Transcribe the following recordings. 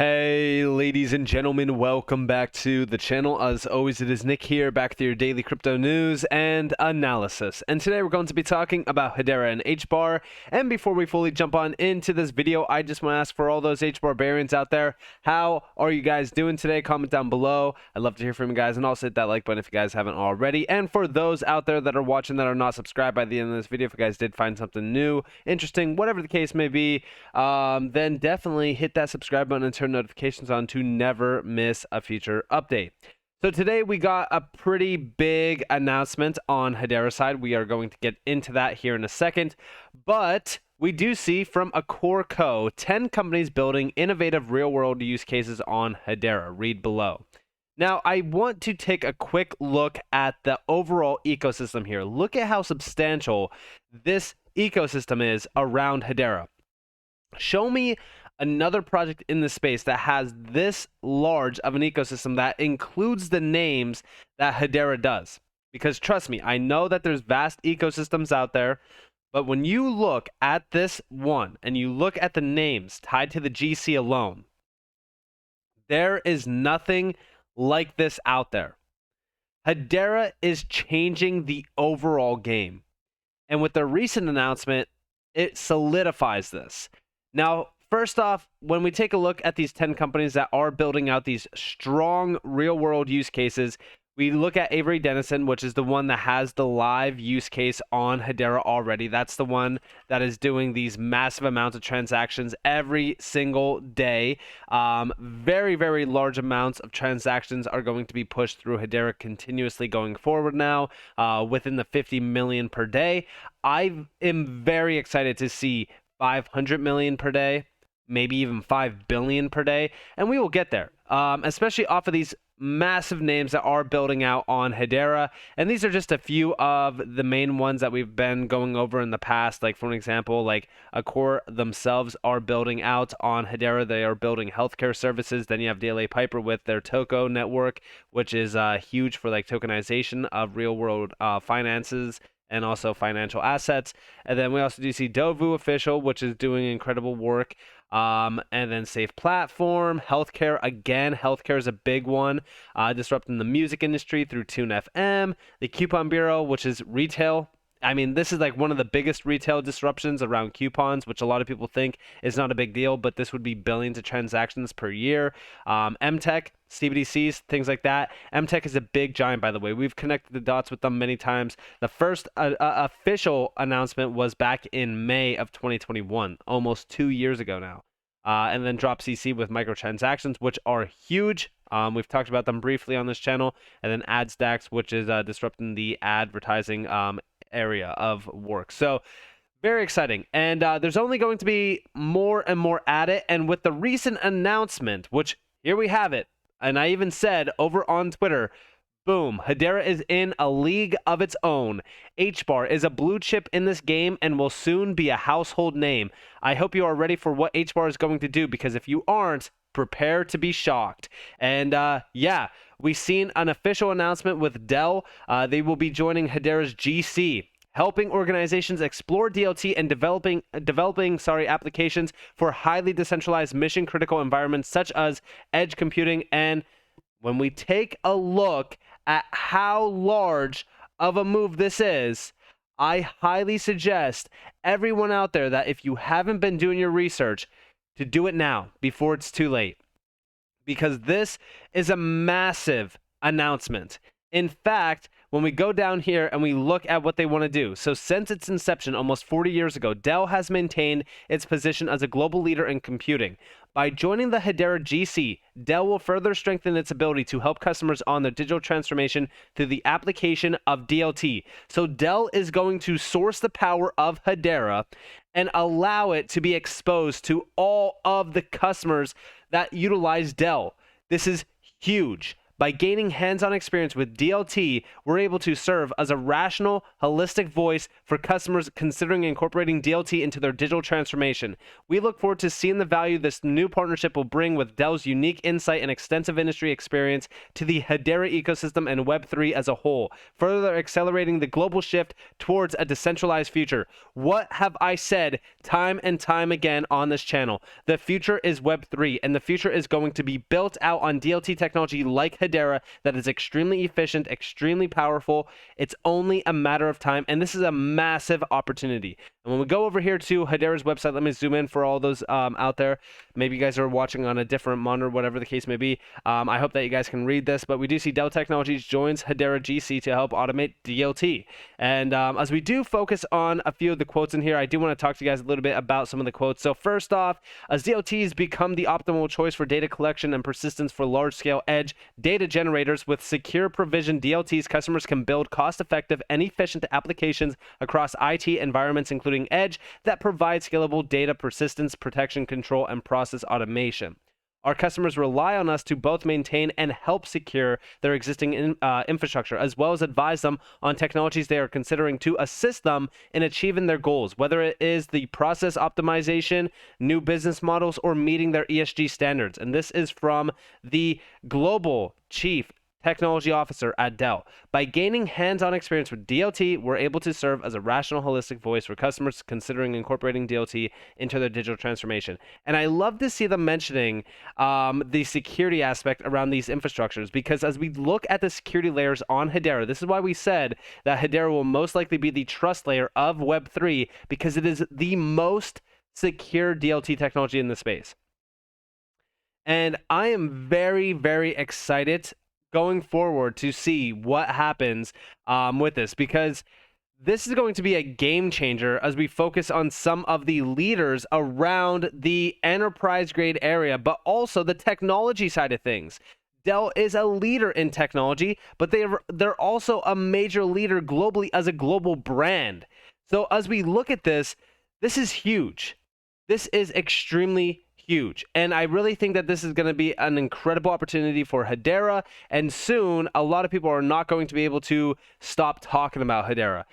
Hey ladies and gentlemen, welcome back to the channel. As always, it is Nick here, back with your daily crypto news and analysis. And today we're going to be talking about Hedera and HBAR. And before we fully jump on into this video, I just want to ask for all those HBAR variants out there, how are you guys doing today? Comment down below. I'd love to hear from you guys, and also hit that like button if you guys haven't already. And for those out there that are watching that are not subscribed by the end of this video, if you guys did find something new, interesting, whatever the case may be, then definitely hit that subscribe button and turn notifications on to never miss a future update. So today we got a pretty big announcement on Hedera side. We are going to get into that here in a second, but we do see from a core co 10 companies building innovative real-world use cases on Hedera. Read below. Now, I want to take a quick look at the overall ecosystem here. Look at how substantial this ecosystem is around Hedera. Show me another project in the space that has this large of an ecosystem that includes the names that Hedera does. Because trust me, I know that there's vast ecosystems out there, but when you look at this one and you look at the names tied to the GC alone, there is nothing like this out there. Hedera is changing the overall game. And with the recent announcement, it solidifies this. Now, first off, when we take a look at these 10 companies that are building out these strong real-world use cases, we look at Avery Dennison, which is the one that has the live use case on Hedera already. That's the one that is doing these massive amounts of transactions every single day. Very, very large amounts of transactions are going to be pushed through Hedera continuously going forward now, within the 50 million per day. I am very excited to see 500 million per day, maybe even 5 billion per day, and we will get there, especially off of these massive names that are building out on Hedera. And these are just a few of the main ones that we've been going over in the past. Like, for an example, like Accor themselves are building out on Hedera. They are building healthcare services. Then you have DLA Piper with their Toko network, which is huge for like tokenization of real world finances and also financial assets. And then we also do see Dovu Official, which is doing incredible work. And then Safe Platform, healthcare, again, healthcare is a big one, disrupting the music industry through Tune FM, the Coupon Bureau, which is retail. I mean, this is like one of the biggest retail disruptions around coupons, which a lot of people think is not a big deal, but this would be billions of transactions per year. MTech, CBDCs, things like that. MTech is a big giant, by the way. We've connected the dots with them many times. The first official announcement was back in May of 2021, almost 2 years ago now. And then Drop CC with microtransactions, which are huge. We've talked about them briefly on this channel. And then AdStacks, which is disrupting the advertising area of work. So very exciting. And there's only going to be more and more at it. And with the recent announcement, which here we have it, and I even said over on Twitter, boom, Hedera is in a league of its own. HBAR is a blue chip in this game and will soon be a household name. I hope you are ready for what HBAR is going to do, because if you aren't, prepare to be shocked. And yeah, we've seen an official announcement with Dell. They will be joining Hedera's GC, helping organizations explore DLT and developing applications for highly decentralized mission-critical environments such as edge computing. And when we take a look at how large of a move this is, I highly suggest everyone out there that if you haven't been doing your research, to do it now before it's too late, because this is a massive announcement. In fact, when we go down here and we look at what they want to do, so since its inception almost 40 years ago, Dell has maintained its position as a global leader in computing. By joining the Hedera GC, Dell will further strengthen its ability to help customers on their digital transformation through the application of DLT. So Dell is going to source the power of Hedera and allow it to be exposed to all of the customers that utilize Dell. This is huge. By gaining hands-on experience with DLT, we're able to serve as a rational, holistic voice for customers considering incorporating DLT into their digital transformation. We look forward to seeing the value this new partnership will bring with Dell's unique insight and extensive industry experience to the Hedera ecosystem and Web3 as a whole, further accelerating the global shift towards a decentralized future. What have I said time and time again on this channel? The future is Web3, and the future is going to be built out on DLT technology like Hedera that is extremely efficient, extremely powerful. It's only a matter of time, and this is a massive opportunity. And when we go over here to Hedera's website, let me zoom in for all those out there. Maybe you guys are watching on a different monitor, whatever the case may be. I hope that you guys can read this, but we do see Dell Technologies joins Hedera GC to help automate DLT. And as we do focus on a few of the quotes in here, I do want to talk to you guys a little bit about some of the quotes. So first off, as DLTs become the optimal choice for data collection and persistence for large-scale edge data generators with secure provision DLTs, customers can build cost-effective and efficient applications across IT environments, including edge, that provide scalable data persistence, protection, control, and process automation. Our customers rely on us to both maintain and help secure their existing infrastructure, as well as advise them on technologies they are considering to assist them in achieving their goals, whether it is the process optimization, new business models, or meeting their ESG standards. And this is from the Global Chief Technology Officer at Dell. By gaining hands-on experience with DLT, we're able to serve as a rational, holistic voice for customers considering incorporating DLT into their digital transformation. And I love to see them mentioning the security aspect around these infrastructures, because as we look at the security layers on Hedera, this is why we said that Hedera will most likely be the trust layer of Web3, because it is the most secure DLT technology in the space. And I am very, very excited going forward to see what happens with this, because this is going to be a game changer as we focus on some of the leaders around the enterprise grade area, but also the technology side of things. Dell is a leader in technology, but they're also a major leader globally as a global brand. So as we look at this, this is huge. This is extremely huge. And I really think that this is going to be an incredible opportunity for Hedera. And soon, a lot of people are not going to be able to stop talking about Hedera.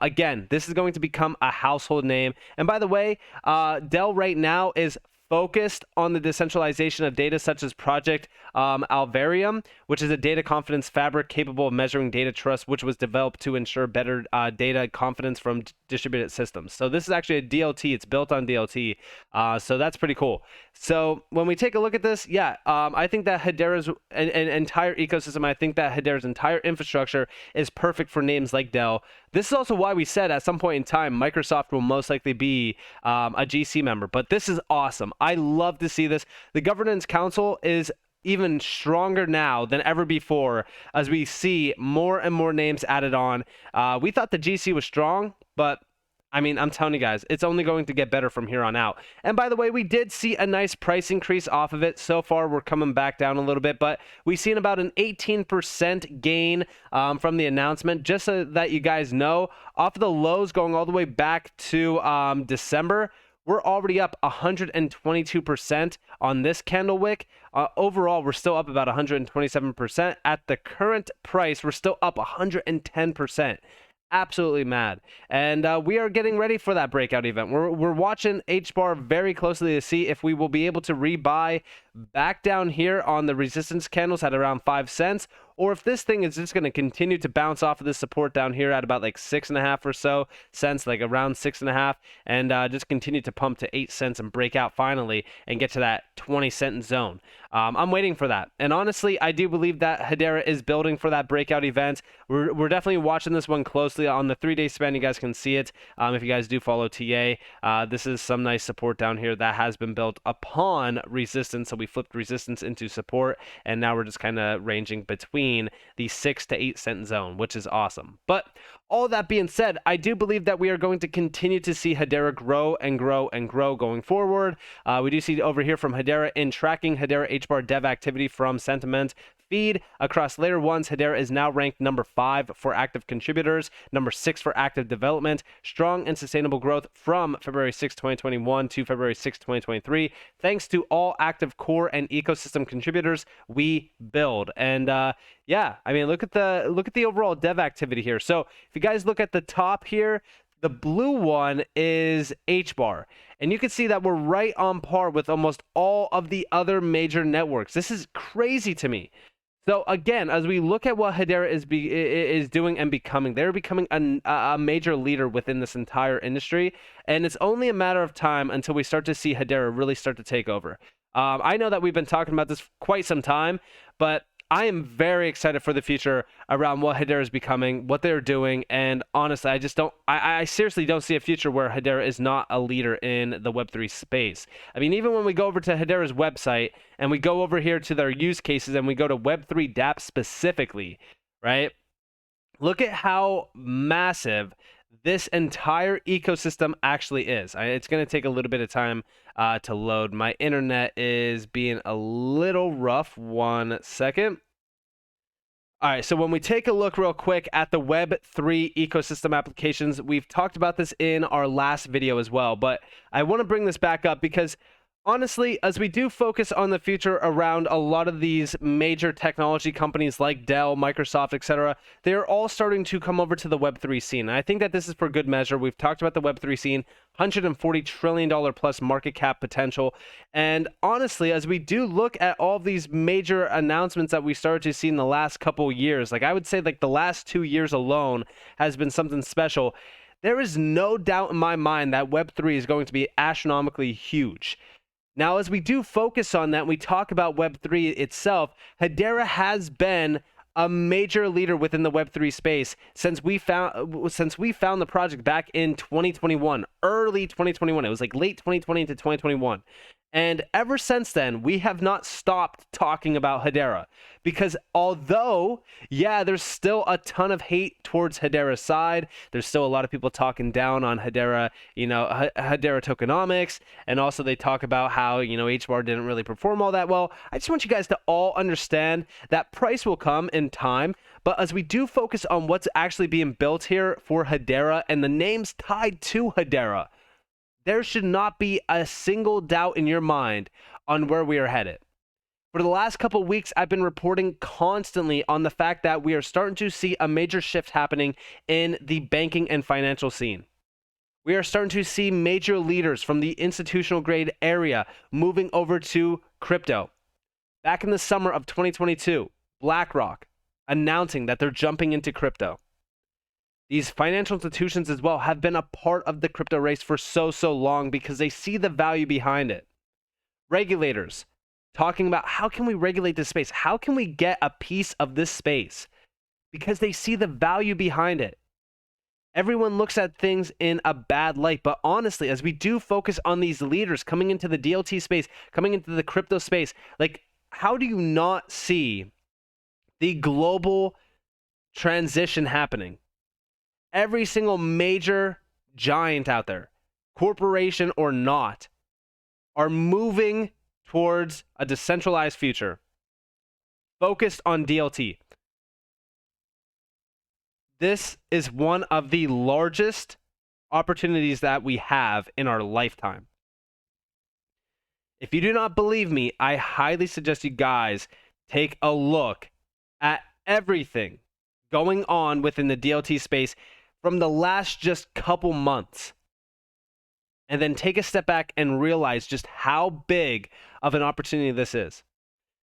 Again, this is going to become a household name. And by the way, Dell right now is focused on the decentralization of data, such as Project Alvarium, which is a data confidence fabric capable of measuring data trust, which was developed to ensure better data confidence from distributed systems. So this is actually a DLT. It's built on DLT. So that's pretty cool. So when we take a look at this, yeah, I think that Hedera's an entire ecosystem, I think that Hedera's entire infrastructure is perfect for names like Dell. This is also why we said at some point in time, Microsoft will most likely be a GC member. But this is awesome. I love to see this. The Governance Council is even stronger now than ever before as we see more and more names added on. We thought the GC was strong, but I mean, I'm telling you guys, it's only going to get better from here on out. And by the way, we did see a nice price increase off of it. So far, we're coming back down a little bit, but we've seen about an 18% gain from the announcement. Just so that you guys know, off of the lows going all the way back to December, we're already up 122% on this candle wick. Overall, we're still up about 127%. At the current price, we're still up 110%. Absolutely mad. And we are getting ready for that breakout event. We're watching HBAR very closely to see if we will be able to rebuy back down here on the resistance candles at around 5 cents, or if this thing is just going to continue to bounce off of this support down here at about like 6.5 or so cents, like around 6.5, and just continue to pump to 8 cents and break out finally and get to that 20-cent zone. I'm waiting for that. And honestly, I do believe that Hedera is building for that breakout event. We're definitely watching this one closely on the 3-day span. You guys can see it. If you guys do follow TA, this is some nice support down here that has been built upon resistance. So we flipped resistance into support, and now we're just kind of ranging between the 6 to 8 cent zone, which is awesome. But all that being said, I do believe that we are going to continue to see Hedera grow and grow and grow going forward. We do see over here from Hedera in tracking Hedera HBAR dev activity from sentiment feed. Across layer 1s, Hedera is now ranked number 5 for active contributors, number 6 for active development. Strong and sustainable growth from February 6, 2021 to February 6, 2023. Thanks to all active core and ecosystem contributors we build. And yeah, I mean, look at the overall dev activity here. So if you guys look at the top here, the blue one is HBAR, and you can see that we're right on par with almost all of the other major networks. This is crazy to me. So again, as we look at what Hedera is doing and becoming, they're becoming a major leader within this entire industry, and it's only a matter of time until we start to see Hedera really start to take over. I know that we've been talking about this for quite some time, but I am very excited for the future around what Hedera is becoming, what they're doing, and honestly, I seriously don't see a future where Hedera is not a leader in the Web3 space. I mean, even when we go over to Hedera's website and we go over here to their use cases and we go to Web3 dApp specifically, right? Look at how massive this entire ecosystem actually is. It's going to take a little bit of time to load. My internet is being a little rough. 1 second. All right, so when we take a look real quick at the Web3 ecosystem applications, we've talked about this in our last video as well, but I want to bring this back up because honestly, as we do focus on the future around a lot of these major technology companies like Dell, Microsoft, etc., they're all starting to come over to the Web3 scene. And I think that this is for good measure. We've talked about the Web3 scene, $140 trillion plus market cap potential. And honestly, as we do look at all of these major announcements that we started to see in the last couple years, like I would say like the last 2 years alone has been something special. There is no doubt in my mind that Web3 is going to be astronomically huge. Now, as we do focus on that, we talk about Web3 itself, Hedera has been a major leader within the Web3 space since we found the project back in 2021, early 2021. It was like late 2020 to 2021. And ever since then, we have not stopped talking about Hedera because although, yeah, there's still a ton of hate towards Hedera's side, there's still a lot of people talking down on Hedera, Hedera tokenomics, and also they talk about how, HBAR didn't really perform all that well. I just want you guys to all understand that price will come in time, but as we do focus on what's actually being built here for Hedera and the names tied to Hedera, there should not be a single doubt in your mind on where we are headed. For the last couple of weeks, I've been reporting constantly on the fact that we are starting to see a major shift happening in the banking and financial scene. We are starting to see major leaders from the institutional grade area moving over to crypto. Back in the summer of 2022, BlackRock announcing that they're jumping into crypto. These financial institutions as well have been a part of the crypto race for so long because they see the value behind it. Regulators talking about how can we regulate this space? How can we get a piece of this space? Because they see the value behind it. Everyone looks at things in a bad light, but honestly, as we do focus on these leaders coming into the DLT space, coming into the crypto space, like how do you not see the global transition happening? Every single major giant out there, corporation or not, are moving towards a decentralized future focused on DLT. This is one of the largest opportunities that we have in our lifetime. If you do not believe me, I highly suggest you guys take a look at everything going on within the DLT space from the last just couple months, and then take a step back and realize just how big of an opportunity this is.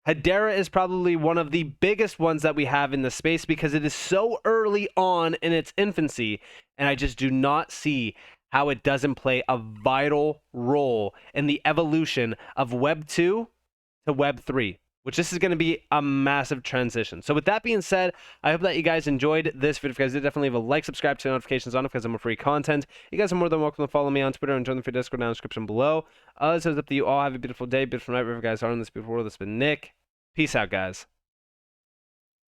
Hedera is probably one of the biggest ones that we have in the space because it is so early on in its infancy, and I just do not see how it doesn't play a vital role in the evolution of Web 2 to Web 3. Which this is going to be a massive transition. So with that being said, I hope that you guys enjoyed this video. If you guys did, definitely leave a like, subscribe, turn notifications on because I'm more free content. You guys are more than welcome to follow me on Twitter and join the free Discord down in the description below. So it's up to you all. Have a beautiful day, beautiful night, wherever you guys are in this beautiful world. It's been Nick. Peace out, guys.